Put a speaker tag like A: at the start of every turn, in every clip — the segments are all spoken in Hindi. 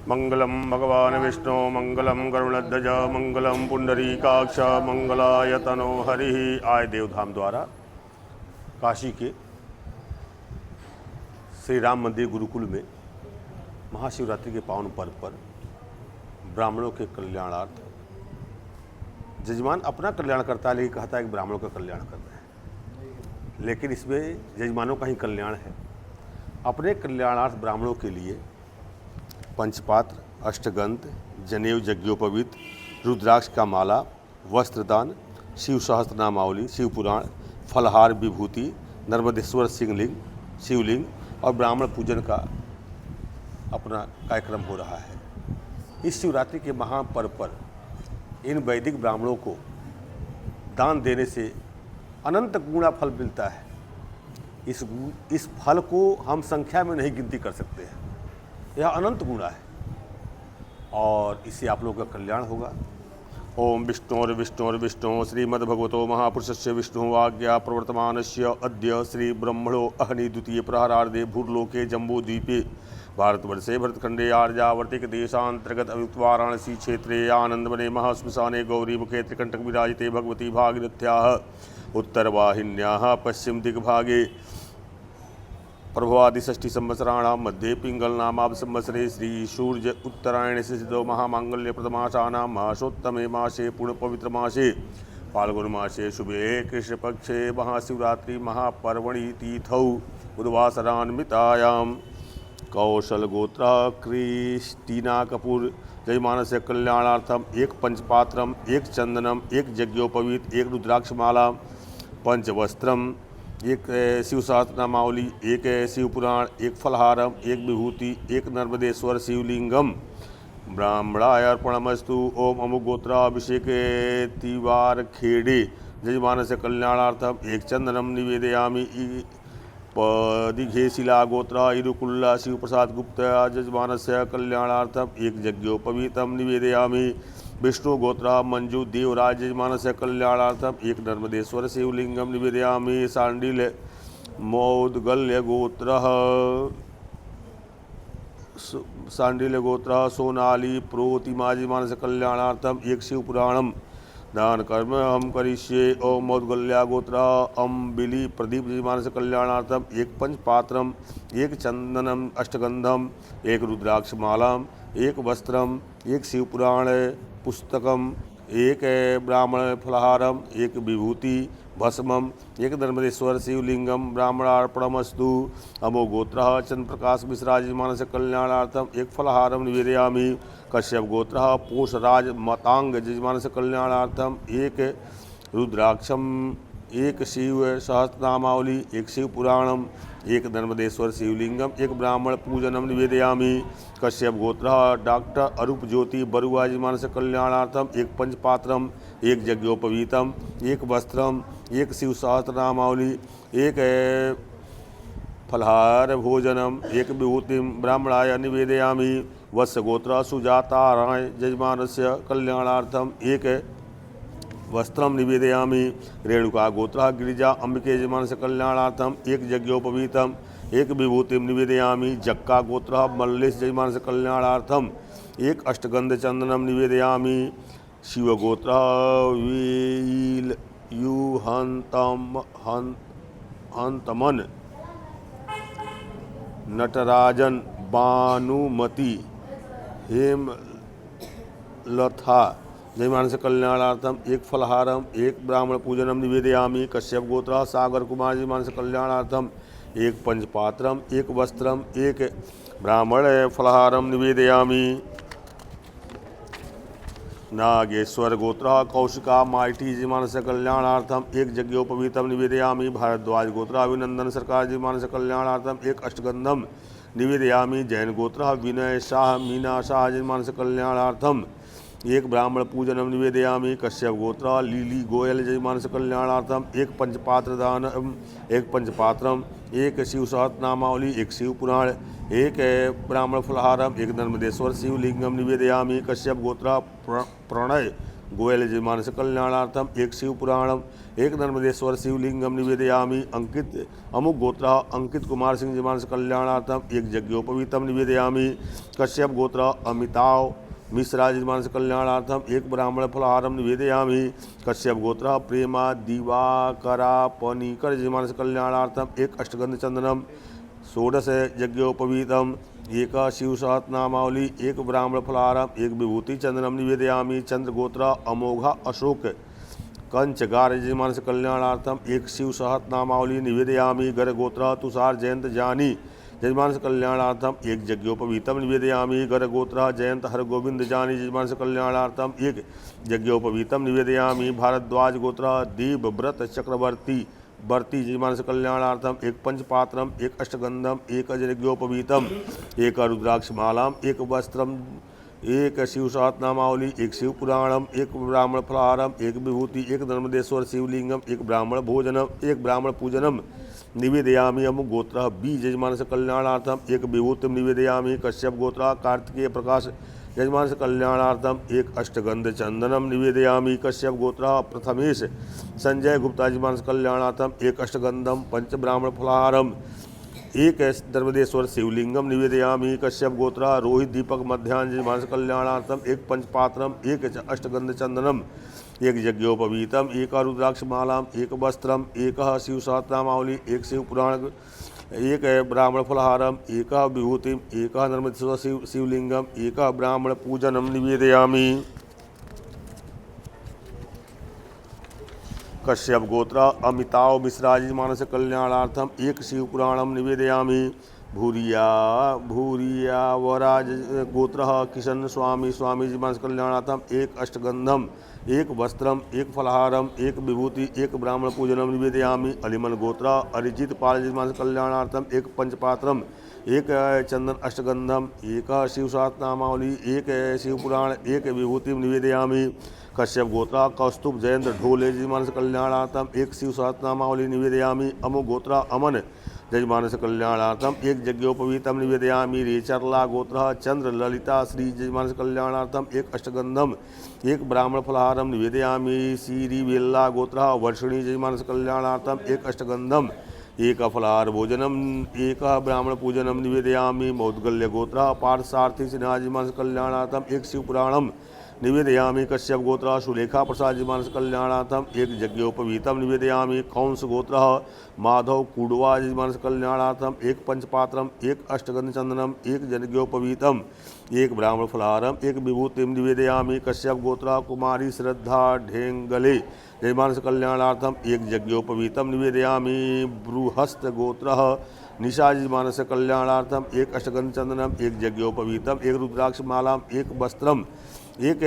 A: मंगलम भगवान विष्णु मंगलम गरुणध्वज मंगलम पुंडरीकाक्ष मंगलाय तनो हरि। आय देवधाम द्वारा काशी के श्री राम मंदिर गुरुकुल में महाशिवरात्रि के पावन पर्व पर ब्राह्मणों के कल्याणार्थ जजमान अपना कल्याण करता है, लेकिन कहता है कि ब्राह्मणों का कल्याण कर रहे हैं, लेकिन इसमें जजमानों का ही कल्याण है। अपने कल्याणार्थ ब्राह्मणों के लिए पंचपात्र, अष्टगंध, जनेऊ, यज्ञोपवीत, रुद्राक्ष का माला, वस्त्रदान, शिव सहस्त्र नामावली, शिव पुराण, फलहार, विभूति, नर्मदेश्वर शिवलिंग और ब्राह्मण पूजन का अपना कार्यक्रम हो रहा है। इस शिवरात्रि के महापर्व पर इन वैदिक ब्राह्मणों को दान देने से अनंत गुणा फल मिलता है। इस फल को हम संख्या में नहीं गिनती कर सकते हैं, यह अनंत गुणा है और इससे आप लोगों का कल्याण होगा। ओम विष्णु श्रीमद्भगवतो महापुरुषस्य विष्णु आज्ञा प्रवर्तमानस्य अद्य श्री ब्रह्मणो अहनि द्वितीय प्रहरार्धे भूर्लोके जम्बूद्वीपे भारतवर्षे भरतखंडे आर्यावर्तिक देशांतर्गत अभियुक्त वाराणसी क्षेत्रे आनंदवने महाश्मशाने गौरीमुखे त्रिकंटक विराजिते भगवती भागीरथ्याः उत्तरवाहिन्याः पश्चिम दिग्भागे प्रभवादि षष्ठी संवत्सराणां मध्ये पिंगलनामाव संवत्सरे श्री सूर्य उत्तरायण सिद्धो महामांगल्य प्रथमासानां मासोत्तमे मासे पूर्णपवित्र मासे फाल्गुन मासे शुभे कृष्णपक्षे महाशिवरात्रि महापर्वणि तिथौ बुधवासरान्वितायां कौशल गोत्रा क्रिस्टीना कपूर जयमानस्य कल्याणार्थम एक पंचपात्रम, एक चंदनम, एक यज्ञोपवीत, एक रुद्राक्षमाला, पंचवस्त्रम, एक शिव सहस्त्र नामावली, एक शिव पुराण, एक फलहारम, एक विभूति, एक नर्मदेश्वर शिवलिंगम ब्राह्मणाय अर्पणमस्तु। ओम अमुक गोत्राभिषेक तिवार खेड़े जजमानस्य कल्याणार्थम एक चंदनम निवेदयामि। दिघेशिला गोत्रा इरुकुल्ला शिव प्रसाद गुप्त जजमानस्य कल्याणार्थम एक यज्ञोपवीतम निवेदयामि। विष्णु गोत्रा मंजू देवराज जजमानस्य कल्याणार्थम एक नर्मदेश्वर शिवलिंगम निवेदयामि। सांडिल मौदगल्य गोत्र सोनाली प्रोतिमा जजमानस्य कल्याणार्थम एक शिव पुराणम दान कर्म हम करिष्ये। ओम मौदगल्या गोत्र अम्बिली प्रदीप जजमानस्य कल्याणार्थम एक पंचपात्रम, एक चंदनम, अष्टगंधम, एक रुद्राक्षमालाम, एक वस्त्रम, एक शिव पुराण पुस्तकम, एक ब्राह्मण फलहारम, एक विभूति भस्मम, एक नर्मदेश्वर शिवलिंगम ब्राह्मणार्पणमस्तु। अमो गोत्र चंद्र प्रकाश मिश्रा जजमानस्य कल्याणार्थम एक फलहारम निवेदयामि। कश्यप गोत्र पोषराज मतांग जजमानस्य कल्याणार्थम एक रुद्राक्षम, एक शिव सहस्रनामावली, एक शिव पुराणम, एक नर्मदेश्वर शिवलिंगम, एक ब्राह्मण पूजनम निवेदयामि। कश्यप गोत्र डॉक्टर अरूप ज्योति बरुआ जजमानस्य कल्याणार्थम एक पंचपात्रम, एक यज्ञोपवीतम, एक वस्त्रम, एक शिव सहस्रनामावली, एक फलहार भोजनम, एक विभूतिम ब्राह्मणाय निवेदयामि। वत्स गोत्र सुजाता राय जजमानस्य कल्याणार्थम एक वस्त्रम निवेदयामि। रेणुका गोत्र गिरिजा अंबिके जजमानस्य कल्याणार्थम एक यज्ञोपवीतम, एक विभूतिम निवेदयामि। जक्का गोत्र मल्लेश जजमानस्य कल्याणार्थम एक अष्टगंध चंदनम निवेदयामि। शिव गोत्र हंतमन नटराजन बानुमति हेमलथा जयमानस्य कल्याणार्थम एक फलहारम, एक ब्राह्मण पूजनम निवेदयामि। कश्यप गोत्र सागर कुमार जयमानस्य कल्याणार्थम एक पंचपात्रम, एक वस्त्रम, एक ब्राह्मण फलहारम निवेदयामि। नागेश्वर गोत्र कौशिका माइटी जयमानस्य कल्याणार्थम एक यज्ञोपवीतम निवेदयामि। भारद्वाज गोत्र अभिनंदन सरकार जयमानस्य कल्याणार्थम एक अष्टगंधम निवेदयामि। जैन गोत्र विनय शाह मीना शाह जयमानस्य कल्याणार्थम एक ब्राह्मण पूजनम निवेदयामि। कश्यप गोत्र लीली गोयल जयमानस्य कल्याणार्थम एक पंचपात्र दानम, एक पंचपात्रम, एक शिव सहस्रनामावली, एक शिव पुराण, एक ब्राह्मण फलहारम, एक नर्मदेश्वर शिवलिंगम निवेदयामि। कश्यप गोत्र प्रणय गोयल यजमानस्य कल्याणार्थम एक शिवपुराणम एक नर्मदेश्वर शिवलिंगम निवेदयामि। अंकित अमुक गोत्र अंकित कुमार सिंह यजमानस्य कल्याणार्थम एक यज्ञोपवीतम निवेदयामि। कश्यप गोत्र अमिताभ मिश्रा यजमानस्य कल्याणार्थम एक ब्राह्मण फलाहारम निवेदयामि। कश्यप गोत्र प्रेमा दिवाकरा पनीकर यजमानस्य कल्याणार्थम एक अष्टगंध चंदनम। षोडश यज्ञोपवीतम एक शिवसहस्रनामावली एक ब्राह्मण फलाहारम एक विभूति चंदनम निवेदयामि। चंद्रगोत्र अमोघा अशोक कंचगार यजमानस्य कल्याणार्थम एक शिवसहस्रनामावली निवेदयामि। गर्गोत्र तुषार जयंत जानी यजमानस्य कल्याणार्थम एक यज्ञोपवीतम निवेदयामि। गर्गोत्र जयंत हरगोविंद जानी यजमानस्य कल्याणार्थम एक यज्ञोपवीतम निवेदयामि। भारद्वाज गोत्र देवव्रत चक्रवर्ती वर्ती यजमानस्य कल्याणार्थम एक पंचपात्रम एक अष्टगंधम एक यज्ञोपवीतम एक रुद्राक्षमालाम एक वस्त्रम एक शिवसहस्रनामावली एक शिवपुराणम एक ब्राह्मण फलाहारम एक विभूति एक नर्मदेश्वर शिवलिंगम एक ब्राह्मण भोजनम एक ब्राह्मण पूजनम निवेदयामि। अमुक गोत्र बीज यजमानस्य कल्याणार्थम एक विभूतिम निवेदयामि। कश्यप गोत्र कार्तिकेय प्रकाश यजमानस्य कल्याणार्थम एक अष्टगंध चंदनम निवेदयामि। कश्यप गोत्र प्रथमेश संजय गुप्ता यजमानस्य कल्याणार्थम एक अष्टगंधम पंच ब्राह्मण फलाहारम एक नर्मदेश्वर शिवलिंगम निवेदयामि। कश्यप गोत्र रोहित दीपक मध्यान्ह यजमानस्य कल्याणार्थम एक पंचपात्रम एक अष्टगंध चंदनम एक यज्ञोपवीतम एक रुद्राक्षमालाम एक वस्त्रम एक शिवसहस्रनामावली एक शिवपुराण एक ब्राह्मण फलाहारम एक विभूतिम एक नर्मदेश्वर शिवलिंगम एक ब्राह्मण पूजनम निवेदयामि। कश्यप गोत्र अमिताभ मिश्रा यजमानस्य कल्याणार्थम एक शिवपुराणम निवेदयामि। भूरिया वराज गोत्र किशन स्वामी यजमानस्य कल्याणार्थम एक अष्टगंधम एक वस्त्रम एक फलाहारम एक विभूति एक ब्राह्मण पूजनम निवेदयामि। अलिमन गोत्र अरिजित पाल यजमानस्य कल्याणार्थम एक पंचपात्रम एक चंदन अष्टगंधम एक शिवसहस्रनामावली एक शिवपुराण एक विभूति निवेदयामि। कश्यप गोत्र कौस्तुभ जयेंद्र ढोले यजमानस्य कल्याणार्थम एक शिवसहस्रनामावली निवेदयामि। अमुक गोत्र अमन यजमानस्य कल्याणार्थम एक यज्ञोपवीतम निवेदयामि। रेचरला गोत्र चंद्र ललिता श्री यजमानस्य कल्याणार्थम एक अष्टगंधम एक ब्राह्मण फलाहारम निवेदयामि। सीरीवेल्ला गोत्र वर्षिणी यजमानस्य कल्याणार्थम एक अष्टगंधम एक फलाहार भोजनम एक ब्राह्मण पूजनम निवेदयामि। मौद्गल्य गोत्र पार्थसारथी सिन्हा यजमानस्य कल्याणार्थम एक शिवपुराणम निवेदयामि। कश्यप गोत्र सुलेखा प्रसाद यजमानस्य कल्याणार्थम एक यज्ञोपवीतम निवेदयामि। कौंस गोत्र माधव कुडवा यजमानस्य कल्याणार्थम एक पंचपात्रम एक अष्टगंध चंदनम एक यज्ञोपवीतम एक ब्राह्मण फलाहारम एक विभूतिम निवेदयामि। कश्यप गोत्र कुमारी श्रद्धा ढेंगले यजमानस्य कल्याणार्थम एक यज्ञोपवीतम निवेदयामि। बृहस्त गोत्र निशा यजमानस्य कल्याणार्थम एक अष्टगंध चंदनम एक यज्ञोपवीतम एक रुद्राक्षमालाम एक वस्त्रम एक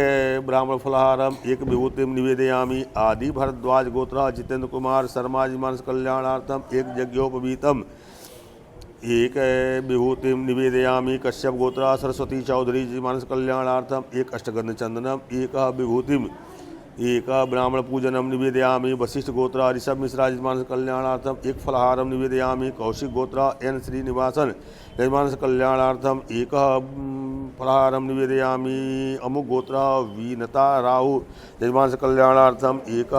A: ब्राह्मण फलाहारम एक विभूतिम निवेदयामि। आदि भरद्वाज गोत्र जितेंद्र कुमार शर्मा यजमानस्य कल्याणार्थम एक यज्ञोपवीतम एक विभूतिम निवेदयामि। कश्यप गोत्र सरस्वती चौधरी यजमानस्य कल्याणार्थम एक अष्टगंध चंदनम एक विभूतिम एक ब्राह्मण पूजनम निवेदयामि। वशिष्ठ गोत्र ऋषभ मिश्रा यजमानस्य कल्याणार्थम एक फलाहारम निवेदयामि। कौशिक गोत्र एन श्रीनिवासन यजमानस्य कल्याणार्थम एक फलाहारम निवेदयामि। अमुक गोत्र वीनता राहु यजमानस्य कल्याणार्थम एक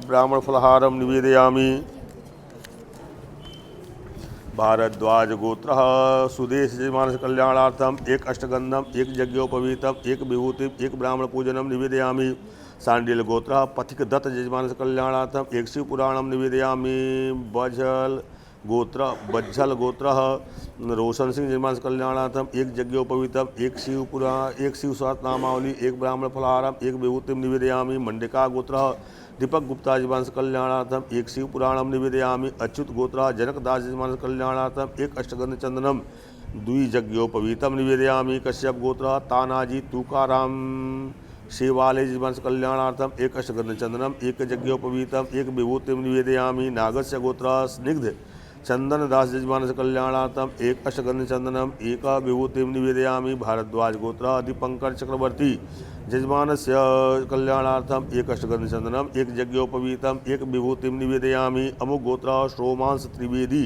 A: ब्राह्मण फलाहारम निवेदयामि। भारद्वाज गोत्र सुदेश यजमानस्य कल्याणार्थम एक अष्टगंधम एक यज्ञोपवीतम एक विभूतिम एक ब्राह्मण पूजनम निवेदयामि। सांडिल गोत्र पथिक दत्त यजमानस्य कल्याणार्थम एक शिवपुराणम निवेदयामि। बज्झल गोत्र रोशन सिंह यजमानस्य कल्याणार्थम एक यज्ञोपवीतम एक शिवसहस्रनामावली एक ब्राह्मण फलाहारम एक विभूतिम निवेदयामि। मंडिका गोत्र दीपक गुप्ता यजमानस्य कल्याणार्थम एक शिवपुराणम निवेदयामि। अच्युत गोत्र जनकदास यजमानस्य कल्याणार्थम एक अष्टगंध चंदनम द्वियज्ञोपवीतम निवेदयामि। कश्यप गोत्र तानाजी तुकाराम शेवाले यजमानस्य कल्याणार्थम एक अष्टगंध चंदनम एक यज्ञोपवीतम एक विभूतिम निवेदयामि। नागस्य गोत्र स्निग्ध चंदन दास यजमानस्य कल्याणार्थम एक अष्टगंध चंदनम एक विभूतिम निवेदयामि। भारद्वाज गोत्र दीपंकर चक्रवर्ती यजमानस्य कल्याणार्थम एक अष्टगंध चंदनम एक यज्ञोपवीतम एक विभूतिम निवेदयामि। अमुक गोत्र श्रोमांस त्रिवेदी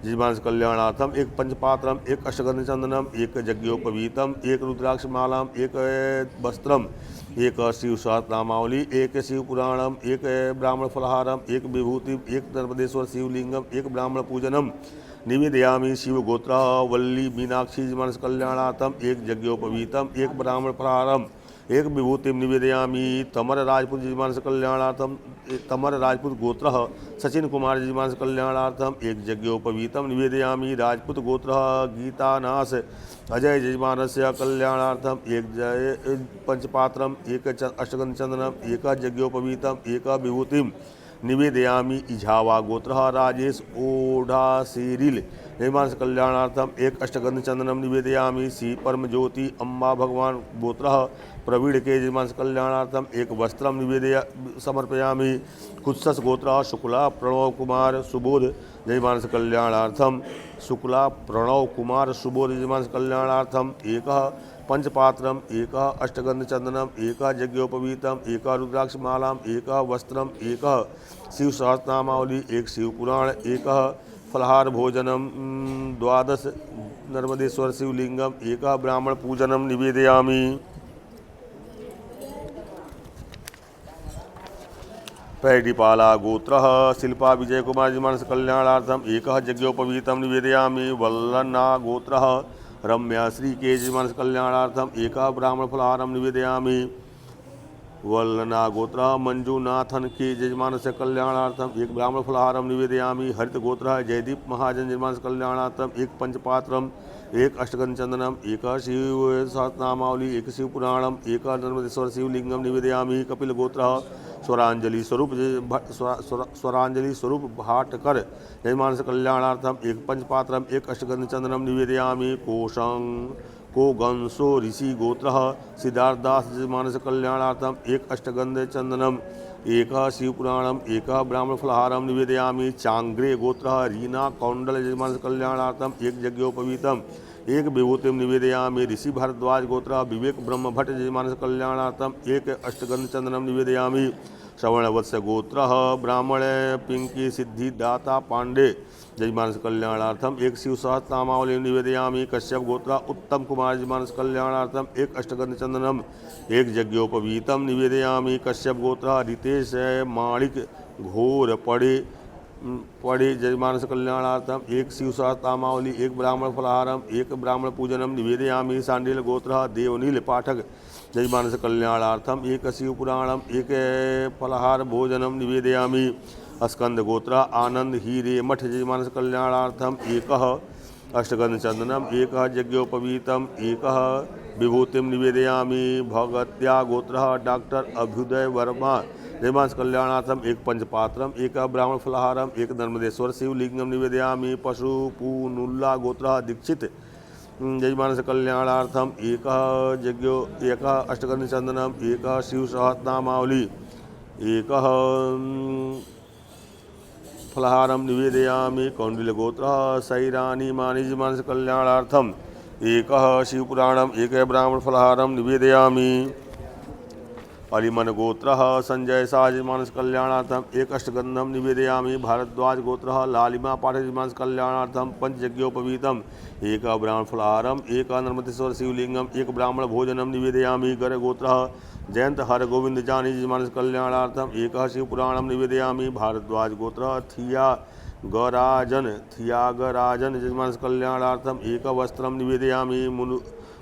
A: यजमानस कल्याणार्थम एक पंचपात्रम, एक अष्टगंध चंदनम, एक यज्ञोपवीतम, एक रुद्राक्षमालाम, एक वस्त्रम, एक शिव सहस्रनामावली, एक शिव पुराणम, एक ब्राह्मण फलहारम, एक विभूति, एक नर्मदेश्वर शिवलिंगम, एक ब्राह्मण पूजनम निवेदयामी शिव गोत्र वल्ली मीनाक्षी यजमानस कल्याणार्थम एक यज्ञोपवीतम, एक ब्राह्मण फलहारम, एक विभूतिम निवेदयामी तमर राजपूत यजमानस कल्याणार्थम, तमर राजपूत गोत्र सचिन कुमार यजमानस कल्याणार्थम एक यज्ञोपवीतम निवेदयामी राजपूत गोत्र गीतानाश अजय यजमानस्य कल्याणार्थम एक पंचपात्रम, एक अष्टगंध चंदनम, एक यज्ञोपवीतम, एक विभूतिम निवेदयामी इझावा गोत्र राजेश ओढ़ासीरिल यजमानस कल्याणार्थम एक अष्टगंध चंदनम निवेदयामी श्री परम ज्योति अम्बा भगवान गोत्र प्रवीण के यजमानस कल्याणार्थम एक वस्त्रम निवेदया समर्पयामी कुत्सस गोत्र शुक्ला प्रणव कुमार सुबोध यजमानस कल्याणार्थम शुक्ला प्रणव कुमार सुबोध यजमानस कल्याणार्थम एक पंचपात्रम, एक अष्टगंध चंदनम, एक यज्ञोपवीतम, एक रुद्राक्षमालाम, एक वस्त्रम, एक शिव सहस्रनामावली, एक शिव पुराण, एक फलहार भोजनम, द्वादश नर्मदेश्वर शिवलिंगम, एक ब्राह्मण पूजनम निवेदयामी। पैडिपाला गोत्र शिल्पा विजय कुमार यजमानस कल्याणार्थम एक यज्ञोपवीतम निवेदयामी। वल्लना गोत्र रम्या श्री के यजमानस कल्याणार्थम एक ब्राह्मण फलहारम निवेदयामी। वल्लना गोत्र मंजूनाथन के यजमानस कल्याणार्थम एक ब्राह्मण फलहारम निवेदयामी। हरित गोत्र जयदीप महाजन यजमानस कल्याणार्थम एक पंचपात्रम, एक अष्टगंध चंदनम, एक शिव सहस्रनामावली, एक शिव पुराणम, एक नर्मदेश्वर शिवलिंगम निवेदयामी। कपिल गोत्र स्वरांजलि स्वरूप भाटकर यजमानस कल्याणार्थम एक पंचपात्रम, एक अष्टगंध चंदनम निवेदयामी। कोगंसो ऋषि गोत्र सिद्धार्थदास यजमानस कल्याणार्थम एक अष्टगंध चंदनम, एक शिव पुराणम, एक ब्राह्मण फलहारम निवेदयामी। चांग्रे गोत्र रीना कौंडल यजमानस कल्याणार्थम एक यज्ञोपवीतम, एक विभूतिम निवेदयामी। ऋषि भारद्वाज गोत्र विवेक ब्रह्म भट्ट यजमानस कल्याणार्थम एक अष्टगंध चंदनम निवेदयामी। श्रवणवत्स गोत्र ब्राह्मण पिंकी सिद्धिदाता पांडे यजमानस कल्याणार्थम एक शिव सहस्रनामावली निवेदयामी। कश्यप गोत्र उत्तम कुमार यजमानस कल्याणार्थम एक अष्टगंध चंदनम, एक यज्ञोपवीतम निवेदयामी। कश्यप गोत्र रितेश माणिक घोर पड़े यजमानस कल्याणार्थम एक शिव सहस्रनामावली, एक ब्राह्मण फलहारम, एक ब्राह्मण पूजनम निवेदयामी। सांडिल गोत्र देवनील पाठक यजमानस कल्याणार्थम एक शिव पुराणम, एक फलहार भोजनम निवेदयामी। स्कंद गोत्र आनंद हीरे मठ यजमानस कल्याणार्थम एक अष्टगंध चंदनम, एक यज्ञोपवीतम, एक विभूतिम निवेदयामी। भगत्या गोत्र डॉक्टर अभ्युदय वर्मा यजमानस कल्याणार्थम एक पंचपात्रम, एक ब्राह्मण फलहारम, एक नर्मदेश्वर शिवलिंगम निवेदयामी। पशुपूनुल्ला गोत्र दीक्षित यजमानस कल्याणार्थम एक अष्टगंध चंदनम, एक शिव सहस्रनामावली, एक फलहारम निवेदयामी। कौंडिल्य गोत्र सैरानी मानी यजमानस कल्याणार्थम एक शिव पुराणम, एक ब्राह्मण फलहारम निवेदयामी। अलिमन गोत्र संजय शाह यजमानस कल्याणार्थम एक अष्टगंधम निवेदयामी। भारद्वाज गोत्र लालिमा पाठक यजमानस कल्याणार्थम पंच यज्ञोपवीतम, एक ब्राह्मण फलहारम, एक नर्मदेश्वर शिवलिंगम, एक ब्राह्मण भोजनम निवेदयामी। गर गोत्र जयंत हर गोविंद जानी यजमानस कल्याणार्थम एक शिव पुराणम निवेदयामी। भारद्वाज गोत्र थियागराजन यजमानस कल्याणार्थम एक वस्त्रम निवेदयामी।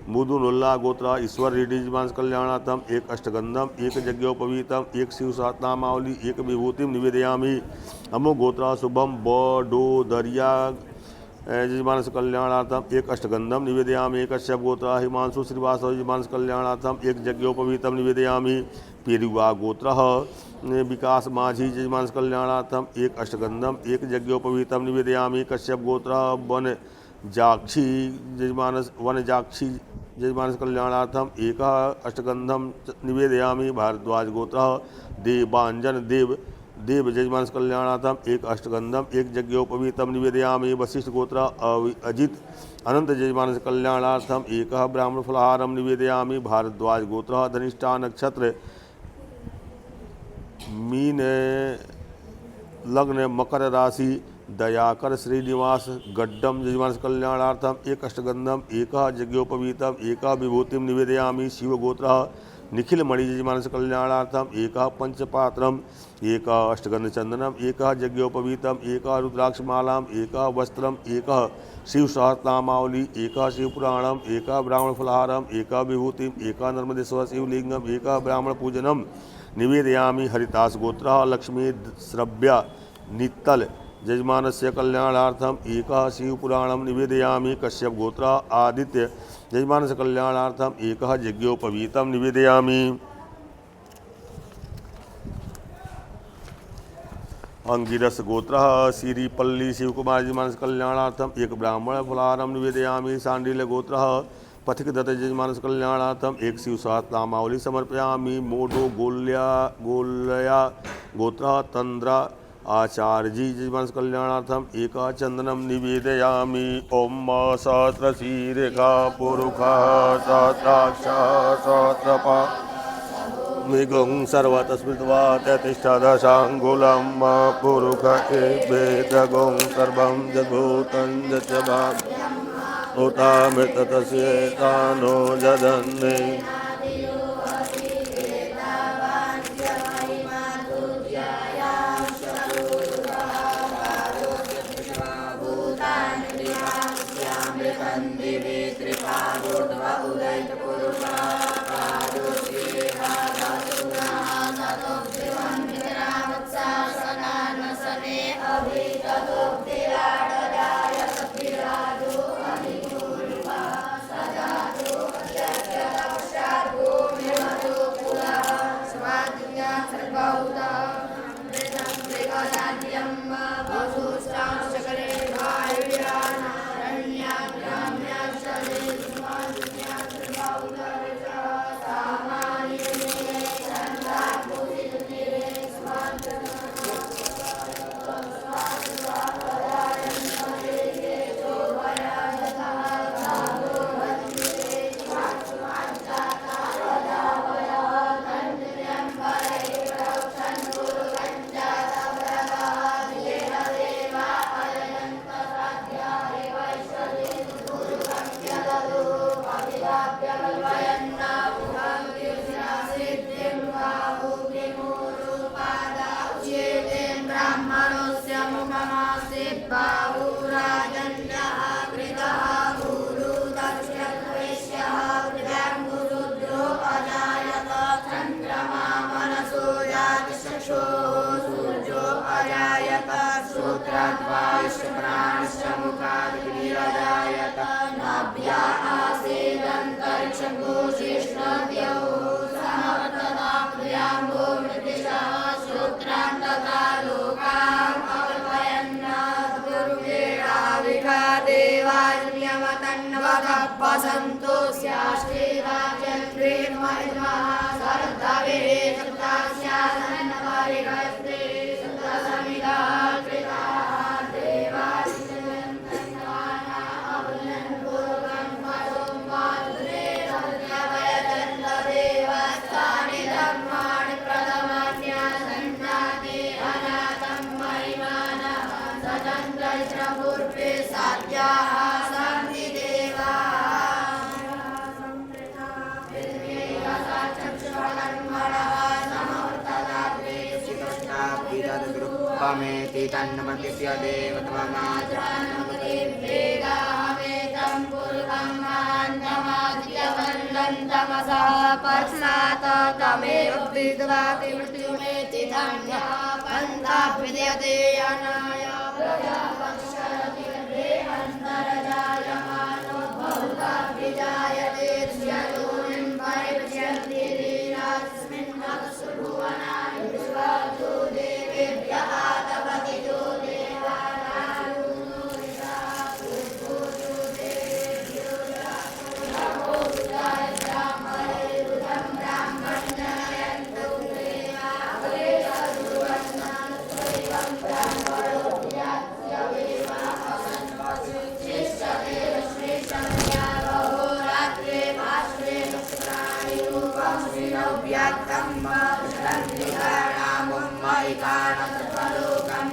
A: मुदुनुल्ला गोत्र ईश्वर रेड्डी यजमानस कल्याणार्थम एक अष्टगंधम, एक यज्ञोपवीतम, एक शिव सहस्रनामावली, एक विभूतिम निवेदयामी। अमो गोत्र शुभम बडोदरिया यजमानस कल्याणार्थम एक अष्टगंधम निवेदयामी। कश्यप गोत्र हिमांशु श्रीवास्तव यजमानस कल्याणार्थम एक यज्ञोपवीतम निवेदयामी। पेरुआ गोत्र विकास माझी यजमानस कल्याणार्थम एक अष्टगंधम, एक यज्ञोपवीतम निवेदयामी। कश्यप गोत्र वनजाक्षी यजमानस कल्याणार्थम एक अष्टगंधम निवेदयामी। भारद्वाज गोत्र देवांजन देव यजमानस कल्याणार्थम एक अष्टगंधम, एक यज्ञोपवीतम निवेदयामी। वशिष्ठ गोत्र अजित अनंत यजमानस कल्याणार्थम एक ब्राह्मण फलहारम निवेदयामी। भारद्वाज गोत्र धनिष्ठा नक्षत्र मीन लग्न मकर राशि दयाकर श्रीनिवास गड्डम यजमान कल्याणार्थम एक अष्टगंधम एक यज्ञोपवीतम एक विभूतिम निवेदयामि शिवगोत्र निखिल मणि यजमान कल्याणार्थम एक पंचपात्रम एक अष्टगंधचंदनम एक यज्ञोपवीतम एक रुद्राक्षमालाम एक वस्त्रम एक शिव सहस्रनामावली एक शिवपुराणम एक ब्राह्मण फलहारम एक विभूतिम एक नर्मदेश्वर शिवलिंगम एक ब्राह्मण पूजनम निवेदयामि हरिदास गोत्र लक्ष्मी श्रव्य नित्तल यजमानस्य कल्याणार्थम एक शिवपुराणम निवेदयामि कश्यप गोत्र आदित्य यजमानस्य कल्याणार्थम एक यज्ञोपवीतम निवेदयामि अंगिरस गोत्र श्रीपल्ली शिवकुमार यजमानस्य कल्याणार्थम एक ब्राह्मण फलाहारम निवेदयामि सांडिल्य गोत्र पथिक दत्त यजमानस्य कल्याणार्थम एक शिव सहस्रनामावली समर्पयामि मोडो गोल्या गोत्र तंद्रा आचार्य जी यजमान कल्याणार्थम एक चंदनम निवेदयामि ओम सहस्रशीरेखा पुरुषा सहस्राक्ष सहस्रपा मृगं सर्वतस्मृत्वा तिष्ठदशाङ्गुलं पुरुष वेदगं सर्वं जगभूतं जगभाग्यम् उतामृततस्येतानो जदन्ने
B: तन्नमतिस्य देवत्वमाचानमतिवेगाहमेतं पुरुषं महान्तमाद्यवन्दन्तमसः पर्ष्णात् तमेव विद्वाति मृत्युमेति धन्यः पन्थाः विद्यते अनाय प्रजापक्षरति अन्तरजायमानो बहुधा विजायते स्ययोनिं परिपश्यन्ति लीलास्मिन् अक्षुभुवनानि विश्वासो देवेभ्यः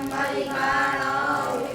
B: परिकाण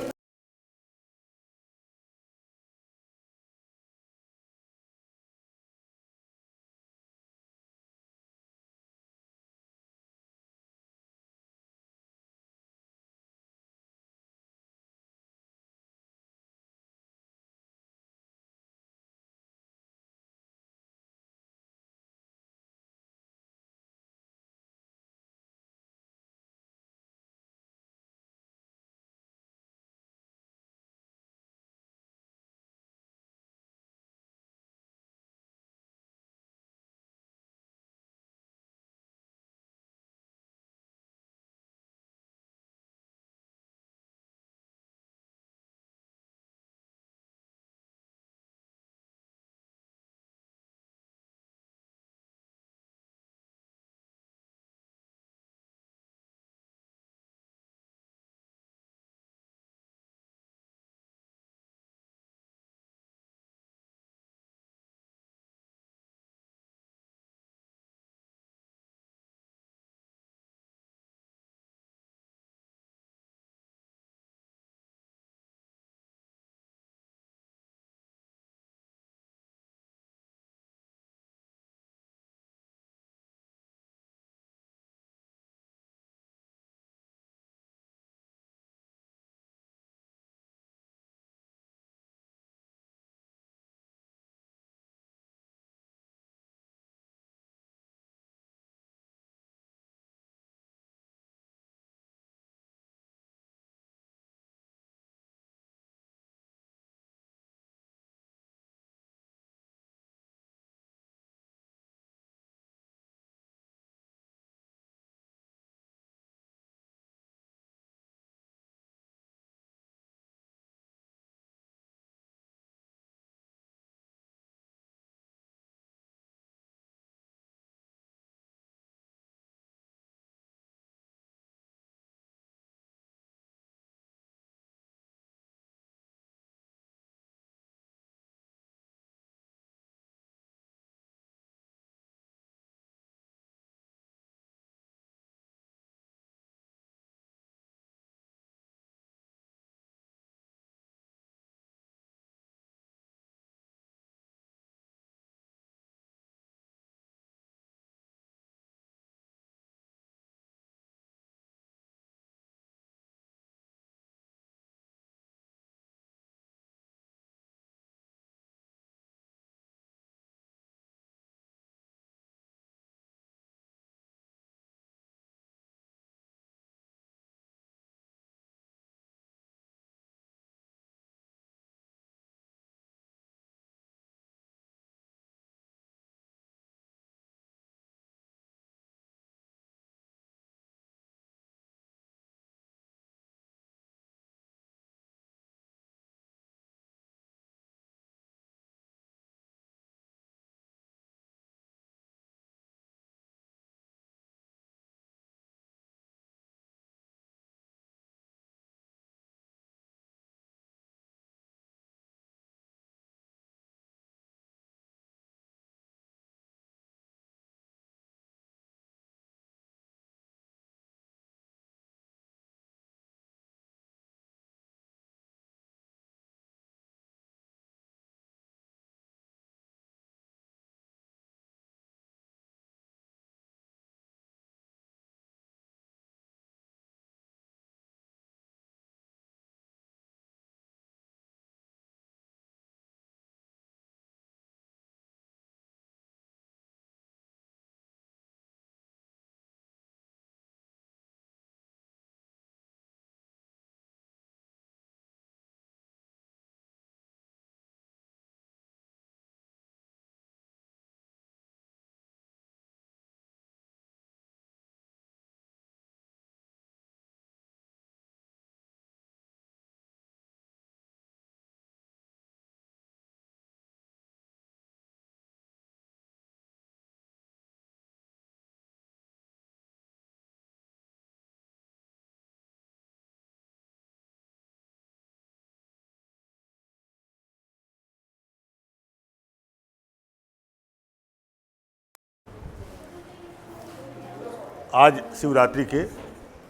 A: आज शिवरात्रि के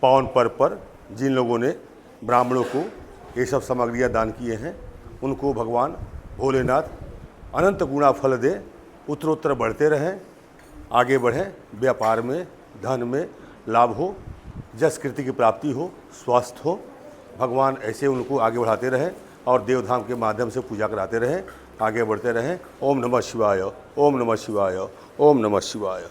A: पावन पर्व पर जिन लोगों ने ब्राह्मणों को ये सब सामग्रियाँ दान किए हैं, उनको भगवान भोलेनाथ अनंत गुणा फल दे, उत्तरोत्तर बढ़ते रहें, आगे बढ़ें, व्यापार में, धन में लाभ हो, जस कीर्ति की प्राप्ति हो, स्वास्थ्य हो। भगवान ऐसे उनको आगे बढ़ाते रहें और देवधाम के माध्यम से पूजा कराते रहें, आगे बढ़ते रहें। ओम नमः शिवाय, ओम नमः शिवाय, ओम नमः शिवाय।